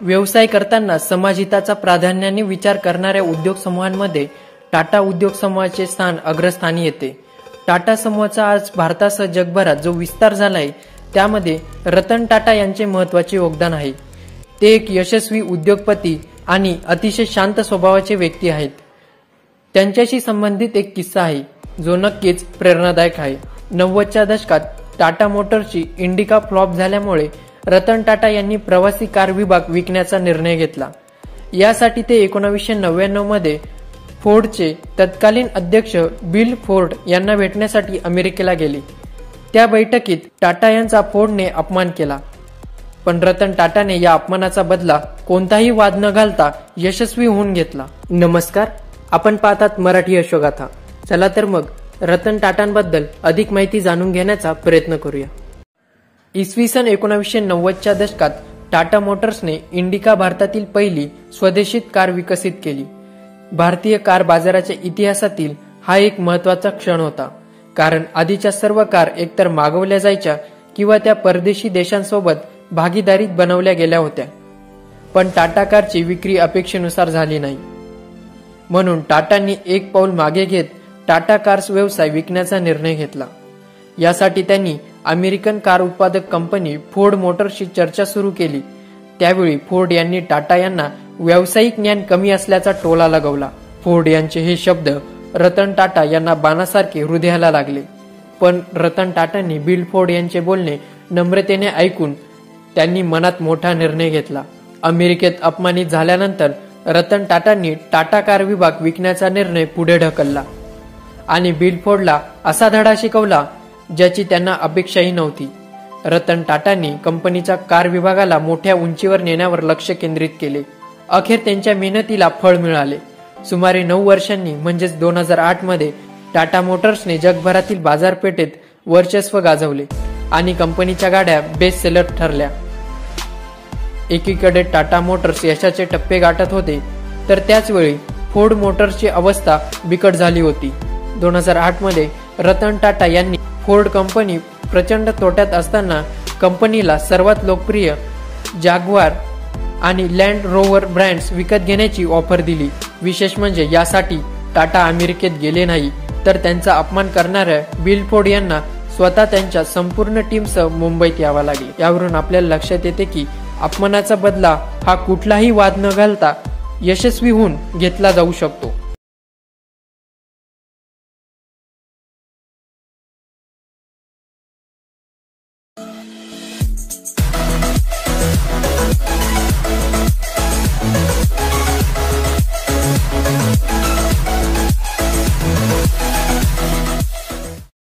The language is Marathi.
व्यवसाय करताना समाजहिताचा प्राधान्याने विचार करणाऱ्या उद्योग समूहांमध्ये टाटा उद्योग समूहाचे स्थान अग्रस्थानी येते। टाटा समूहाचा आज भारतासह जगभरात जो विस्तार झालाय त्यामध्ये रतन टाटा यांचे महत्त्वाचे योगदान आहे। ते एक यशस्वी उद्योगपती आणि अतिशय शांत स्वभावाचे व्यक्ती आहेत। त्यांच्याशी संबंधित एक किस्सा आहे जो नक्कीच प्रेरणादायक आहे। 90च्या दशकात टाटा मोटर्सची इंडिका फ्लॉप झाल्यामुळे रतन टाटा यांनी प्रवासी कार विभाग विकण्याचा निर्णय घेतला। यासाठी ते 1999 मध्ये फोर्डचे तत्कालीन अध्यक्ष बिल फोर्ड यांना भेटण्यासाठी अमेरिकेला गेले। त्या बैठकीत टाटा यांचा फोर्डने अपमान केला, पण रतन टाटाने या अपमानाचा बदला कोणताही वाद न घालता यशस्वी होऊन घेतला। नमस्कार, आपण पाहतात मराठी यशोगाथा। चला तर मग रतन टाटांबद्दल अधिक माहिती जाणून घेण्याचा प्रयत्न करूया। इसवी सन 1990च्या दशकात टाटा मोटर्सने इंडिका भारतातील पहिली स्वदेशी कार विकसित केली। भारतीय कार बाजाराच्या इतिहासातील हा एक महत्त्वाचा क्षण होता, कारण आधीच्या सर्व कार एकतर मागवल्या जायच्या किंवा त्या परदेशी देशांसोबत भागीदारीत बनवल्या गेल्या होत्या। पण टाटा कारची विक्री अपेक्षेनुसार झाली नाही, म्हणून टाटांनी एक पाऊल मागे घेत टाटा कार्स व्यवसाय विकण्याचा निर्णय घेतला। यासाठी त्यांनी अमेरिकन कार उत्पादक कंपनी फोर्ड मोटर्सशी चर्चा सुरू केली। त्यावेळी फोर्ड यांनी टाटा यांना व्यावसायिक ज्ञान कमी असल्याचा टोला लगावला। फोर्ड यांचे हे शब्द रतन टाटा यांना बाणासारखे हृदयाला लागले, पण रतन टाटांनी बिल फोर्ड यांचे बोलणे नम्रतेने ऐकून त्यांनी मनात मोठा निर्णय घेतला। अमेरिकेत अपमानित झाल्यानंतर रतन टाटांनी टाटा कार विभाग विकण्याचा निर्णय पुढे ढकलला आणि बिल फोर्डला असा धडा शिकवला ज्याची त्यांना अपेक्षाही नव्हती। रतन टाटांनी कंपनीच्या कार विभागाला मोठ्या उंचीवर नेण्यावर लक्ष केंद्रित केले। अखेर त्यांच्या मेहनतीला फळ मिळाले। सुमारे 9 वर्षांनी म्हणजेच 2008 मध्ये टाटा मोटर्सने जगभरातील बाजारपेठेत वर्चस्व गाजवले आणि कंपनीच्या गाड्या बेस्ट सेलर ठरल्या। एकीकडे टाटा मोटर्स यशाचे टप्पे गाठत होते, तर त्याच वेळी फोर्ड मोटर्सची अवस्था बिकट झाली होती। 2008 मध्ये रतन टाटा यांनी फोर्ड कंपनी प्रचंड तोट्यात असताना कंपनीला सर्वात लोकप्रिय जॅग्वार आणि लँड रोव्हर ब्रँड्स विकत घेण्याची ऑफर दिली। विशेष म्हणजे यासाठी टाटा अमेरिकेत गेले नाही, तर त्यांचा अपमान करणाऱ्या बिल फोर्ड यांना स्वतः त्यांच्या संपूर्ण टीमसह मुंबईत यावं लागले। यावरून आपल्याला लक्षात येते की अपमानाचा बदला हा कुठलाही वाद न घालता यशस्वी होऊन घेतला जाऊ शकतो।